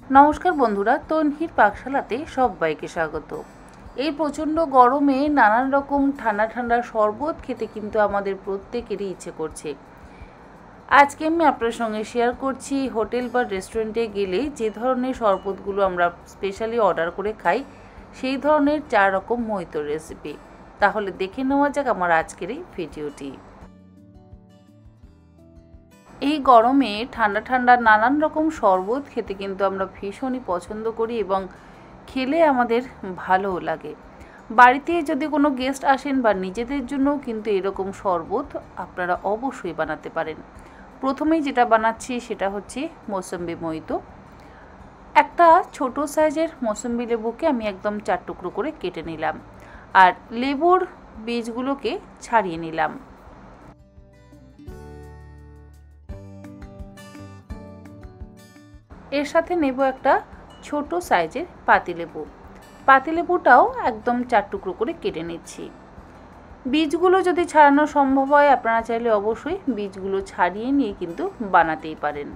নমস্কার বন্ধুরা, তন্হির পাকশালাতে সবাইকে স্বাগত। এই প্রচণ্ড গরমে নানান রকম ঠান্ডা ঠান্ডা শরবত খেতে কিন্তু আমাদের প্রত্যেকেরই ইচ্ছে করছে। আজকে আমি আপনার সঙ্গে শেয়ার করছি হোটেল বা রেস্টুরেন্টে গেলে যে ধরনের শরবতগুলো আমরা স্পেশালি অর্ডার করে খাই সেই ধরনের 4 রকম মইতোর রেসিপি। তাহলে দেখে নেওয়া যাক আমার আজকের এই ভিডিওটি। এই গরমে ঠান্ডা ঠান্ডা নানান রকম শরবত খেতে কিন্তু আমরা ভীষণই পছন্দ করি এবং খেলে আমাদের ভালোও লাগে। বাড়িতে যদি কোনো গেস্ট আসেন বা নিজেদের জন্যও কিন্তু এরকম শরবত আপনারা অবশ্যই বানাতে পারেন। প্রথমেই যেটা বানাচ্ছি সেটা হচ্ছে মৌসম্বি মইতো। একটা ছোট সাইজের মৌসম্বি লেবুকে আমি একদম 4 টুকরো করে কেটে নিলাম আর লেবুর বীজগুলোকে ছাড়িয়ে নিলাম। এর সাথে নেব একটা ছোট সাইজের পাতিলেবু। পাতিলেবুটাও একদম 4 টুকরো করে কেটে নিচ্ছি। বীজগুলো যদি ছাড়ানো সম্ভব হয় আপনারা চাইলে অবশ্যই বীজগুলো ছাড়িয়ে নিয়ে কিন্তু বানাতেই পারেন।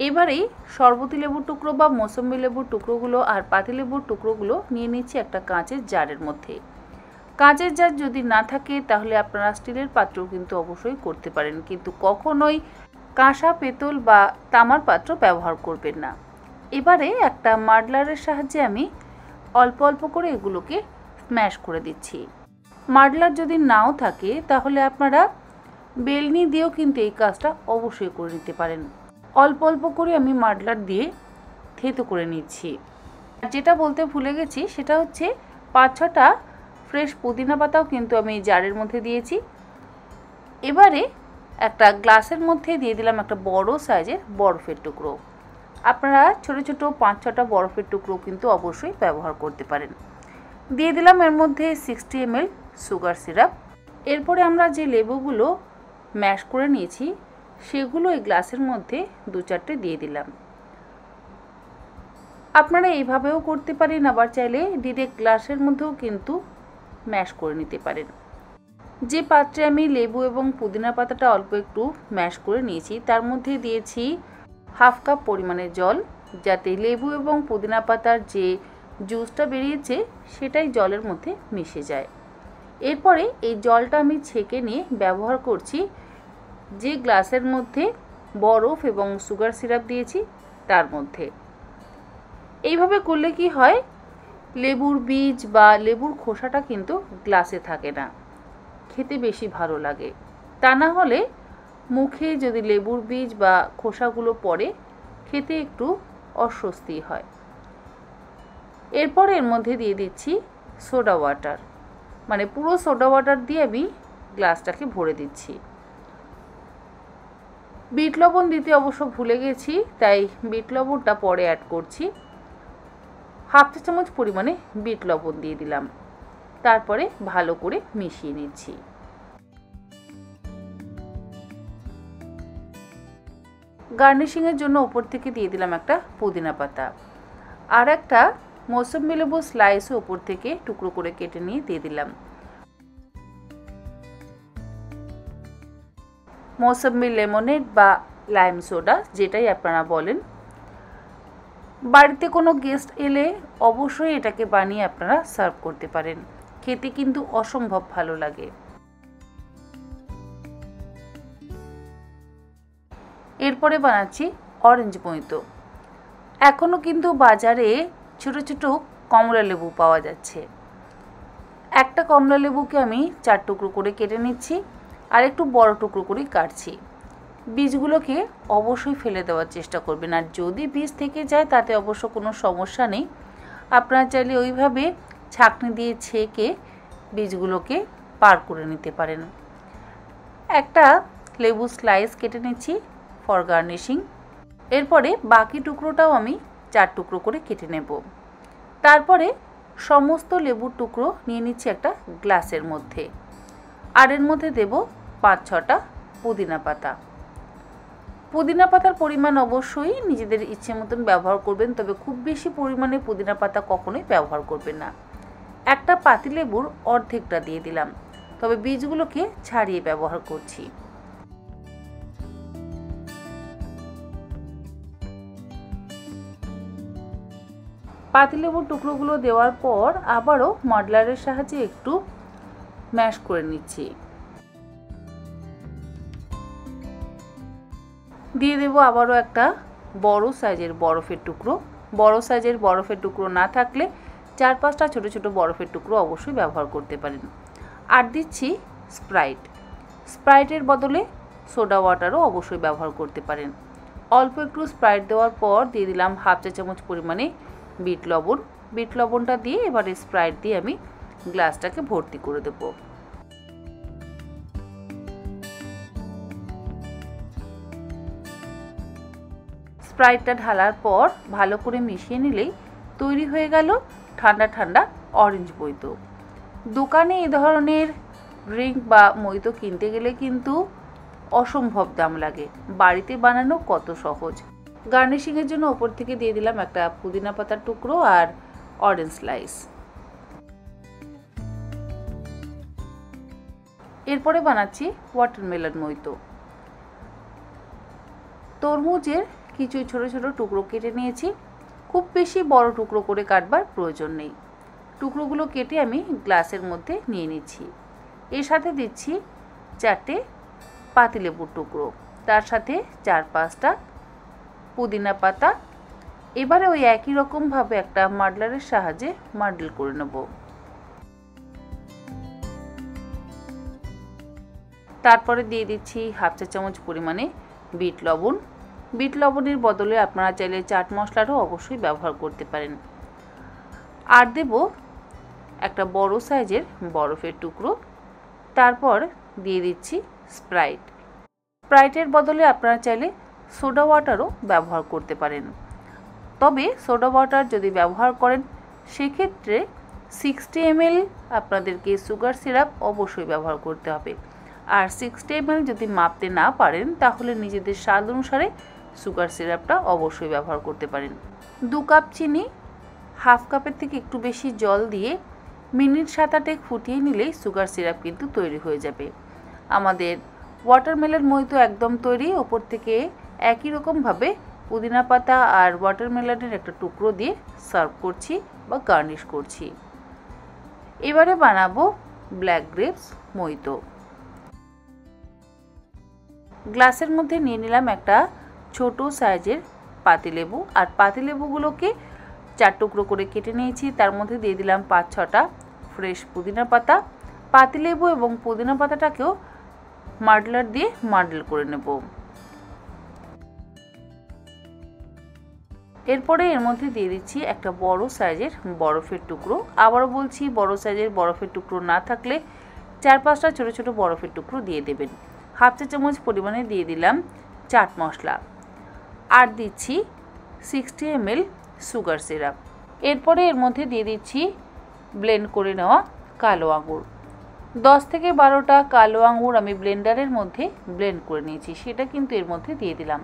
এবারেই শরবতি লেবুর টুকরো বা মৌসম্বি লেবুর টুকরোগুলো আর পাতিলেবুর টুকরোগুলো নিয়ে নিচ্ছি একটা কাঁচের জারের মধ্যে। কাঁচের জার যদি না থাকে তাহলে আপনারা স্টিলের পাত্রও কিন্তু অবশ্যই করতে পারেন, কিন্তু কখনোই কাঁসা, পেতল বা তামার পাত্র ব্যবহার করবেন না। এবারে একটা মাডলারের সাহায্যে আমি অল্প অল্প করে এগুলোকে স্ম্যাশ করে দিচ্ছি। মাডলার যদি নাও থাকে তাহলে আপনারা বেলনি দিয়েও কিন্তু এই কাজটা অবশ্যই করে নিতে পারেন। অল্প অল্প করে আমি মাডলার দিয়ে থেতো করে নিচ্ছি। যেটা বলতে ভুলে গেছি সেটা হচ্ছে 5-6টা ফ্রেশ পুদিনা পাতাও কিন্তু আমি এই জারের মধ্যে দিয়েছি। এবারে একটা গ্লাসের মধ্যে দিয়ে দিলাম একটা বড় সাইজের বরফের টুকরো। আপনারা ছোট ছোট 5-6টা বরফের টুকরো কিন্তু অবশ্যই ব্যবহার করতে পারেন। দিয়ে দিলাম এর মধ্যে 60 ml সুগার সিরাপ। এরপরে আমরা যে লেবুগুলো ম্যাশ করে নিয়েছি সেগুলো এই গ্লাসের মধ্যে 2-4টে দিয়ে দিলাম। আপনারা এইভাবেও করতে পারেন, আবার চাইলে ডিরেক্ট গ্লাসের মধ্যেও কিন্তু ম্যাশ করে নিতে পারেন। যে পাত্রে আমি লেবু এবং পুদিনা পাতাটা অল্প একটু ম্যাশ করে নিয়েছি তার মধ্যে দিয়েছি 1/2 কাপ পরিমাণে জল, যাতে লেবু এবং পুদিনা পাতার যে জুসটা বেরিয়েছে সেটাই জলের মধ্যে মিশে যায়। এরপরে এই জলটা আমি ছেঁকে নিয়ে ব্যবহার করছি যে গ্লাসের মধ্যে বরফ এবং সুগার সিরাপ দিয়েছি তার মধ্যে। এইভাবে করলে কি হয়, লেবুর বীজ বা লেবুর খোসাটা কিন্তু গ্লাসে থাকে না, খেতে বেশি ভালো লাগে। তা না হলে মুখে যদি লেবুর বীজ বা খোসাগুলো পড়ে খেতে একটু অস্বস্তি হয়। এরপর এর মধ্যে দিয়ে দিচ্ছি সোডা ওয়াটার, মানে পুরো সোডা ওয়াটার দিয়ে আমি গ্লাসটাকে ভরে দিচ্ছি। বিট লবণ দিতে অবশ্য ভুলে গেছি, তাই বিট লবণটা পরে অ্যাড করছি। 1/2 চা চামচ পরিমাণে বিট লবণ দিয়ে দিলাম। তারপরে ভালো করে মিশিয়ে নিচ্ছি। গার্নিশিংয়ের জন্য উপর থেকে দিয়ে দিলাম একটা পুদিনা পাতা আর একটা মৌসম্বি লেবু স্লাইসও উপর থেকে টুকরো করে কেটে নিয়ে দিয়ে দিলাম। মৌসম্বি লেমনেড বা লাইম সোডা যেটাই আপনারা বলেন। বাড়িতে কোনো গেস্ট এলে অবশ্যই এটাকে বানিয়ে আপনারা সার্ভ করতে পারেন, খেতে কিন্তু অসম্ভব ভালো লাগে। এরপরে বানাচ্ছি অরেঞ্জ মইতো। এখনও কিন্তু বাজারে ছোট ছোট কমলা লেবু পাওয়া যাচ্ছে। একটা কমলা লেবুকে আমি 4 টুকরো করে কেটে নিচ্ছি আর একটু বড় টুকরো করে কাটছি। বীজগুলোকে অবশ্যই ফেলে দেওয়ার চেষ্টা করবেন, আর যদি বীজ থেকে যায় তাতে অবশ্য কোনো সমস্যা নেই। আপনারা চাইলে ওইভাবে ছাঁকনি দিয়ে ছেঁকে বীজগুলোকে পার করে নিতে পারেন। একটা লেবু স্লাইস কেটে নিচ্ছি ফর গার্নিশিং। এরপরে বাকি টুকরোটাও আমি 4 টুকরো করে কেটে নেব। তারপরে সমস্ত লেবুর টুকরো নিয়ে নিচ্ছি একটা গ্লাসের মধ্যে আর এর মধ্যে দেব 5-6টা পুদিনা পাতা। পুদিনা পাতার পরিমাণ অবশ্যই নিজেদের ইচ্ছে মতন ব্যবহার করবেন, তবে খুব বেশি পরিমাণে পুদিনা পাতা কখনোই ব্যবহার করবেন না। একটা পাতিলেবুর অর্ধেকটা দিয়ে দিলাম, তবে বীজগুলোকে ছাড়িয়ে ব্যবহার করছি। পাতিলেবুর টুকরোগুলো দেওয়ার পর আবারও মডলারের সাহায্যে একটু ম্যাশ করে নিচ্ছি। দিয়ে দেব আবারও একটা বড় সাইজের বরফের টুকরো। বড় সাইজের বরফের টুকরো না থাকলে 4-5টা ছোট ছোট বরফের টুকরো অবশ্যই ব্যবহার করতে পারেন। আর দিচ্ছি স্প্রাইট। স্প্রাইটের বদলে সোডা ওয়াটারও অবশ্যই ব্যবহার করতে পারেন। অল্প একটু স্প্রাইট দেওয়ার পর দিয়ে দিলাম 1/2 চা চামচ পরিমাণে বিট লবণ। বিট লবণটা দিয়ে এবারে স্প্রাইট দিয়ে আমি গ্লাসটাকে ভর্তি করে দেব। স্প্রাইটটা ঢালার পর ভালো করে মিশিয়ে নিলেই তৈরি হয়ে গেল ঠান্ডা ঠান্ডা অরেঞ্জ মইতো। দোকানে এই ধরনের ড্রিঙ্ক বা মইতো কিনতে গেলে কিন্তু অসম্ভব দাম লাগে, বাড়িতে বানানো কত সহজ। গার্নিশিংয়ের জন্য ওপর থেকে দিয়ে দিলাম একটা পুদিনা পাতার টুকরো আর অরেঞ্জ স্লাইস। এরপরে বানাচ্ছি ওয়াটারমেলন মইতো। তরমুজের কিছু ছোট ছোট টুকরো কেটে নিয়েছি, খুব বেশি বড় টুকরো করে কাটবার প্রয়োজন নেই। টুকরোগুলো কেটে আমি গ্লাসের মধ্যে নিয়ে নিচ্ছি। এর সাথে দিচ্ছি 4টে পাতিলেবুর টুকরো, তার সাথে 4-5টা পুদিনা পাতা। এবারে ওই একই রকমভাবে একটা মাডলারের সাহায্যে মাডল করে নেব। তারপরে দিয়ে দিচ্ছি 1/2 চা চামচ পরিমাণে বিট লবণ। বিট লবণের বদলে আপনারা চাইলে চাট মশলারও অবশ্যই ব্যবহার করতে পারেন। আর দেব একটা বড় সাইজের বরফের টুকরো। তারপর দিয়ে দিচ্ছি স্প্রাইট। স্প্রাইটের বদলে আপনারা চাইলে সোডা ওয়াটারও ব্যবহার করতে পারেন। তবে সোডা ওয়াটার যদি ব্যবহার করেন সেক্ষেত্রে 60 ml আপনাদেরকে সুগার সিরাপ অবশ্যই ব্যবহার করতে হবে। আর 60 ml যদি মাপতে না পারেন তাহলে নিজেদের স্বাদ অনুসারে সুগার সিরাপটা অবশ্যই ব্যবহার করতে পারেন। 2 কাপ চিনি, 1/2 কাপের থেকে একটু বেশি জল দিয়ে মিনিট 7-8 ফুটিয়ে নিলেই সুগার সিরাপ কিন্তু তৈরি হয়ে যাবে। আমাদের ওয়াটারমেলন মইতো একদম তৈরি। ওপর থেকে একই রকমভাবে পুদিনা পাতা আর ওয়াটারমেলনের একটা টুকরো দিয়ে সার্ভ করছি বা গার্নিশ করছি। এবারে বানাবো ব্ল্যাক গ্রেপস মইতো। গ্লাসের মধ্যে নিয়ে নিলাম একটা ছোট সাইজের পাতিলেবু, আর পাতিলেবুগুলোকে 4 টুকরো করে কেটে নিয়েছি। তার মধ্যে দিয়ে দিলাম 5-6টা ফ্রেশ পুদিনা পাতা। পাতিলেবু এবং পুদিনা পাতাটাকেও মাডলার দিয়ে মাডল করে নেব। এরপরে এর মধ্যে দিয়ে দিচ্ছি একটা বড় সাইজের বরফের টুকরো। আবারও বলছি, বড় সাইজের বরফের টুকরো না থাকলে 4-5টা ছোট ছোট বরফের টুকরো দিয়ে দেবেন। 1/2 চা চামচ পরিমাণে দিয়ে দিলাম চাট মশলা, আর দিচ্ছি 60 ml সুগার সিরাপ। এরপরে এর মধ্যে দিয়ে দিচ্ছি ব্লেন্ড করে নেওয়া কালো আঙুর। 10 থেকে 12টা কালো আঙুর আমি ব্লেন্ডারের মধ্যে ব্লেন্ড করে নিয়েছি, সেটা কিন্তু এর মধ্যে দিয়ে দিলাম।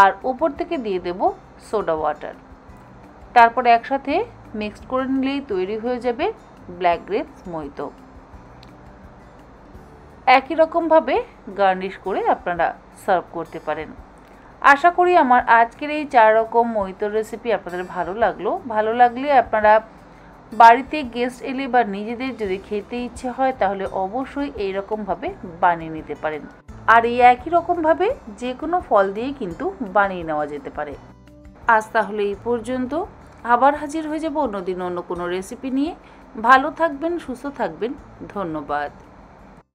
আর ওপর থেকে দিয়ে দেব সোডা ওয়াটার। তারপরে একসাথে মিক্সড করে নিলেই তৈরি হয়ে যাবে ব্ল্যাক গ্রেপস মইতো। একই রকমভাবে গার্নিশ করে আপনারা সার্ভ করতে পারেন। আশা করি আমার আজকের এই 4 রকম মইতোর রেসিপি আপনাদের ভালো লাগলো। ভালো লাগলে আপনারা বাড়িতে গেস্ট এলে বা নিজেদের যদি খেতে ইচ্ছে হয় তাহলে অবশ্যই এই রকমভাবে বানিয়ে নিতে পারেন। আর এই একই রকমভাবে যে কোনো ফল দিয়ে কিন্তু বানিয়ে নেওয়া যেতে পারে। আজ তাহলে এই পর্যন্ত। আবার হাজির হয়ে যাব অন্যদিন অন্য কোনো রেসিপি নিয়ে। ভালো থাকবেন, সুস্থ থাকবেন। ধন্যবাদ।